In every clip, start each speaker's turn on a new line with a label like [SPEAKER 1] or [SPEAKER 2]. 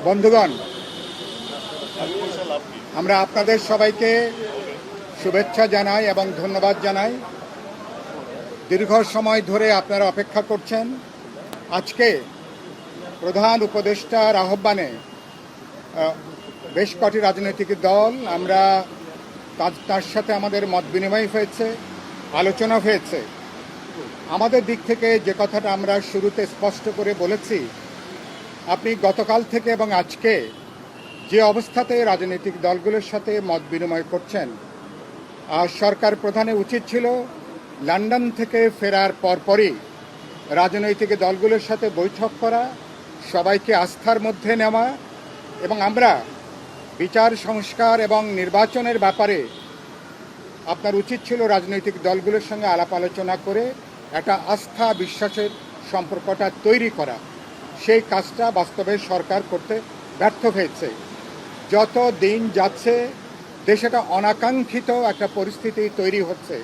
[SPEAKER 1] বন্ধুগণ, আমরা আপনাদের সবাইকে শুভেচ্ছা জানাই এবং ধন্যবাদ জানাই। দীর্ঘ সময় ধরে আপনারা অপেক্ষা করছেন। আজকে প্রধান উপদেষ্টার আহ্বানে বেশ কটি রাজনৈতিক দল আমরা তার সাথে আমাদের মত বিনিময় হয়েছে, আলোচনা হয়েছে। আমাদের দিক থেকে যে কথাটা আমরা শুরুতে স্পষ্ট করে বলেছি, আপনি গতকাল থেকে এবং আজকে যে অবস্থাতে রাজনৈতিক দলগুলোর সাথে মত বিনিময় করছেন, সরকার প্রধানের উচিত ছিল লন্ডন থেকে ফেরার পরপরই রাজনৈতিক দলগুলোর সাথে বৈঠক করা, সবাইকে আস্থার মধ্যে নেওয়া এবং আমরা বিচার সংস্কার এবং নির্বাচনের ব্যাপারে আপনার উচিত ছিল রাজনৈতিক দলগুলোর সঙ্গে আলাপ আলোচনা করে একটা আস্থা বিশ্বাসের সম্পর্কটা তৈরি করা। সেই কাজটা বাস্তবে সরকার করতে ব্যর্থ হয়েছে। যত দিন যাচ্ছে দেশে একটা অনাকাঙ্ক্ষিত একটা পরিস্থিতি তৈরি হচ্ছে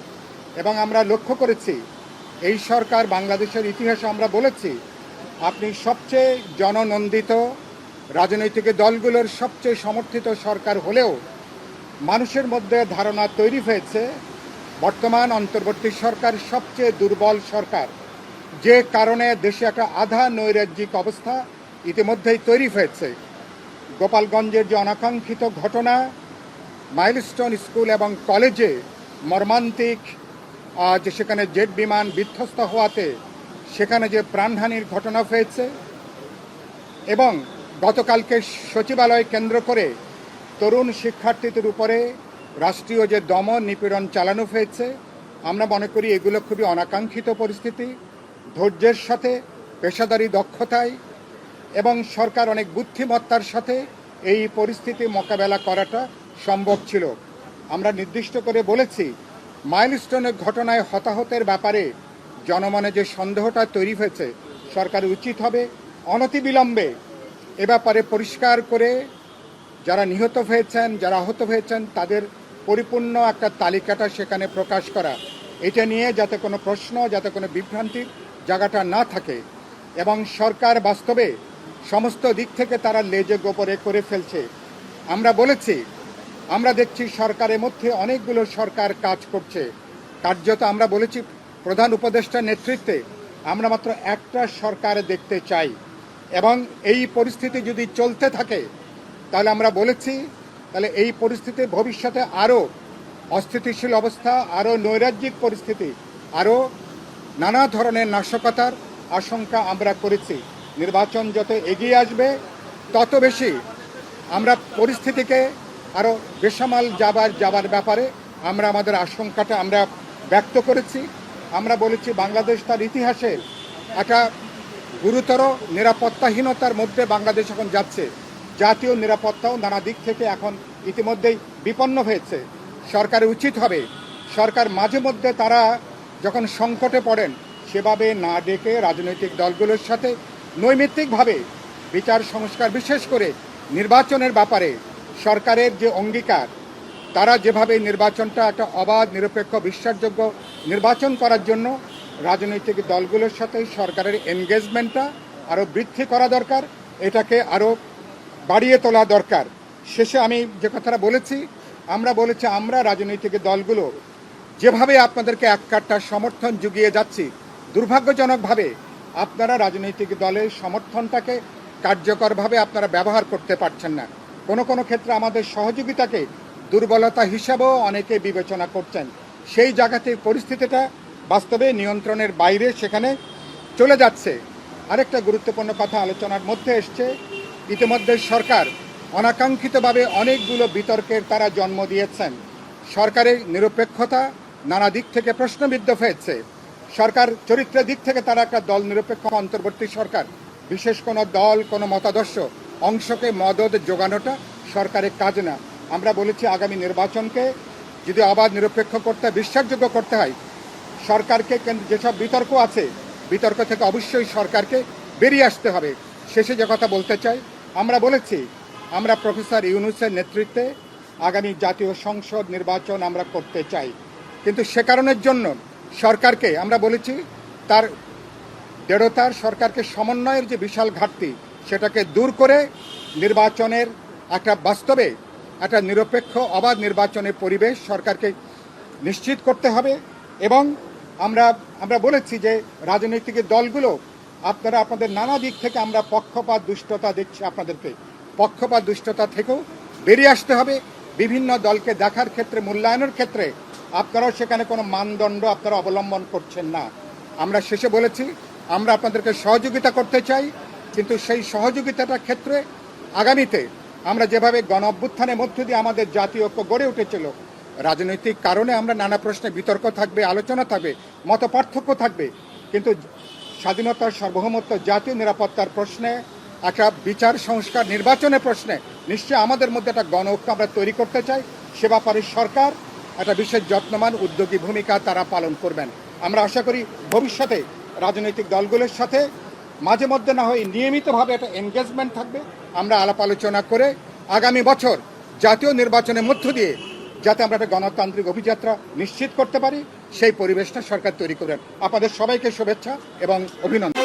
[SPEAKER 1] এবং আমরা লক্ষ্য করেছি এই সরকার বাংলাদেশের ইতিহাসে আমরা বলেছি আপনি সবচেয়ে জননন্দিত রাজনৈতিক দলগুলোর সবচেয়ে সমর্থিত সরকার হলেও মানুষের মধ্যে ধারণা তৈরি হয়েছে বর্তমান অন্তর্বর্তী সরকার সবচেয়ে দুর্বল সরকার, যে কারণে দেশে একটা আধা নৈরাজ্যিক অবস্থা ইতিমধ্যেই তৈরি হয়েছে। গোপালগঞ্জের যে অনাকাঙ্ক্ষিত ঘটনা, মাইলস্টোন স্কুল এবং কলেজে মর্মান্তিক যে সেখানে জেট বিমান বিধ্বস্ত হওয়াতে সেখানে যে প্রাণহানির ঘটনা হয়েছে এবং গতকালকে সচিবালয় কেন্দ্র করে তরুণ শিক্ষার্থীদের উপরে রাষ্ট্রীয় যে দমন নিপীড়ন চালানো হয়েছে, আমরা মনে করি এগুলো খুবই অনাকাঙ্ক্ষিত পরিস্থিতি। ধৈর্যের সাথে, পেশাদারি দক্ষতায় এবং সরকার অনেক বুদ্ধিমত্তার সাথে এই পরিস্থিতি মোকাবেলা করাটা সম্ভব ছিল। আমরা নির্দিষ্ট করে বলেছি মাইলস্টোনের ঘটনায় হতাহতের ব্যাপারে জনমনে যে সন্দেহটা তৈরি হয়েছে, সরকারের উচিত হবে অনতিবিলম্বে এ ব্যাপারে পরিষ্কার করে যারা নিহত হয়েছেন, যারা আহত হয়েছেন তাদের পরিপূর্ণ একটা তালিকাটা সেখানে প্রকাশ করা। এটা নিয়ে যাতে কোনো প্রশ্ন, যাতে কোনো বিভ্রান্তির জায়গাটা না থাকে এবং সরকার বাস্তবে সমস্ত দিক থেকে তারা লেজে গোপরে করে ফেলছে। আমরা বলেছি আমরা দেখছি সরকারের মধ্যে অনেকগুলো সরকার কাজ করছে। কার্যত আমরা বলেছি প্রধান উপদেষ্টার নেতৃত্বে আমরা মাত্র একটা সরকার দেখতে চাই এবং এই পরিস্থিতি যদি চলতে থাকে তাহলে আমরা বলেছি তাহলে এই পরিস্থিতি ভবিষ্যতে আরও অস্থিতিশীল অবস্থা, আরও নৈরাজ্যিক পরিস্থিতি, আরও নানা ধরনের নাশকতার আশঙ্কা আমরা করেছি। নির্বাচন যত এগিয়ে আসবে তত বেশি আমরা পরিস্থিতিকে আরও বেসামাল যাবার ব্যাপারে আমরা আমাদের আশঙ্কাটা আমরা ব্যক্ত করেছি। আমরা বলেছি বাংলাদেশ তার ইতিহাসে একটা গুরুতর নিরাপত্তাহীনতার মধ্যে বাংলাদেশ এখন যাচ্ছে। জাতীয় নিরাপত্তাও নানা দিক থেকে এখন ইতিমধ্যেই বিপন্ন হয়েছে। সরকারের উচিত হবে সরকার মাঝে মধ্যে তারা যখন সংকটে পড়েন সেভাবে না ডেকে রাজনৈতিক দলগুলোর সাথে নৈমিত্তিকভাবে বিচার সংস্কার, বিশেষ করে নির্বাচনের ব্যাপারে সরকারের যে অঙ্গীকার, তারা যেভাবে নির্বাচনটা একটা অবাধ, নিরপেক্ষ, বিশ্বাসযোগ্য নির্বাচন করার জন্য রাজনৈতিক দলগুলোর সাথে সরকারের এনগেজমেন্টটা আরও বৃদ্ধি করা দরকার, এটাকে আরও বাড়িয়ে তোলা দরকার। শেষে আমি যে কথাটা বলেছি, আমরা বলেছি আমরা রাজনৈতিক দলগুলো যেভাবে আপনাদেরকে এক কাট্টা সমর্থন জুগিয়ে যাচ্ছি, দুর্ভাগ্যজনকভাবে আপনারা রাজনৈতিক দলের সমর্থনটাকে কার্যকরভাবে আপনারা ব্যবহার করতে পারছেন না। কোনো কোনো ক্ষেত্রে আমাদের সহযোগিতাকে দুর্বলতা হিসাবেও অনেকে বিবেচনা করছেন। সেই জায়গাতে পরিস্থিতিটা বাস্তবে নিয়ন্ত্রণের বাইরে সেখানে চলে যাচ্ছে। আরেকটা গুরুত্বপূর্ণ কথা আলোচনার মধ্যে এসছে, ইতিমধ্যে সরকার অনাকাঙ্ক্ষিতভাবে অনেকগুলো বিতর্কের তারা জন্ম দিয়েছেন। সরকারের নিরপেক্ষতা নানা দিক থেকে প্রশ্নবিদ্ধ হয়েছে। সরকার চরিত্রের দিক থেকে তারা একটা দল নিরপেক্ষ অন্তর্বর্তী সরকার, বিশেষ কোনো দল, কোনো মতাদর্শ অংশকে মদদ যোগানোটা সরকারের কাজ না। আমরা বলেছি আগামী নির্বাচনকে যদি অবাধ, নিরপেক্ষ করতে, বিশ্বাসযোগ্য করতে হয়, সরকারকে যেসব বিতর্ক আছে বিতর্ক থেকে অবশ্যই সরকারকে বেরিয়ে আসতে হবে। শেষে যে কথা বলতে চাই, আমরা বলেছি আমরা প্রফেসর ইউনূসের নেতৃত্বে আগামী জাতীয় সংসদ নির্বাচন আমরা করতে চাই, কিন্তু সে কারণের জন্য সরকারকে আমরা বলেছি তার দৃঢ়তার, সরকারকে সমন্বয়ের যে বিশাল ঘাটতি সেটাকে দূর করে নির্বাচনের একটা বাস্তবে একটা নিরপেক্ষ অবাধ নির্বাচনের পরিবেশ সরকারকে নিশ্চিত করতে হবে। এবং আমরা বলেছি যে রাজনৈতিক দলগুলো আপনারা আপনাদের নানা দিক থেকে আমরা পক্ষপাত দুষ্টতা দেখছি, আপনাদেরকে পক্ষপাত দুষ্টতা থেকেও বেরিয়ে আসতে হবে। বিভিন্ন দলকে দেখার ক্ষেত্রে, মূল্যায়নের ক্ষেত্রে আপনারাও সেখানে কোনো মানদণ্ড আপনারা অবলম্বন করছেন না। আমরা শেষে বলেছি আমরা আপনাদেরকে সহযোগিতা করতে চাই, কিন্তু সেই সহযোগিতাটার ক্ষেত্রে আগামীতে আমরা যেভাবে গণ অভ্যুত্থানের মধ্য দিয়ে আমাদের জাতীয় ঐক্য গড়ে উঠেছিল, রাজনৈতিক কারণে আমরা নানা প্রশ্নে বিতর্ক থাকবে, আলোচনা থাকবে, মত পার্থক্য থাকবে, কিন্তু স্বাধীনতার সার্বভৌমত্ব, জাতীয় নিরাপত্তার প্রশ্নে, একটা বিচার সংস্কার, নির্বাচনের প্রশ্নে নিশ্চয়ই আমাদের মধ্যে একটা গণ ঐক্য আমরা তৈরি করতে চাই। সে ব্যাপারে সরকার একটা বিশেষ যত্নবান উদ্যোগী ভূমিকা তারা পালন করবেন। আমরা আশা করি ভবিষ্যতে রাজনৈতিক দলগুলোর সাথে মাঝে মধ্যে না হয় নিয়মিতভাবে একটা এনগেজমেন্ট থাকবে। আমরা আলাপ আলোচনা করে আগামী বছর জাতীয় নির্বাচনের মধ্য দিয়ে যাতে আমরা একটা গণতান্ত্রিক অভিযাত্রা নিশ্চিত করতে পারি, সেই পরিবেশটা সরকার তৈরি করবেন। আপনাদের সবাইকে শুভেচ্ছা এবং অভিনন্দন।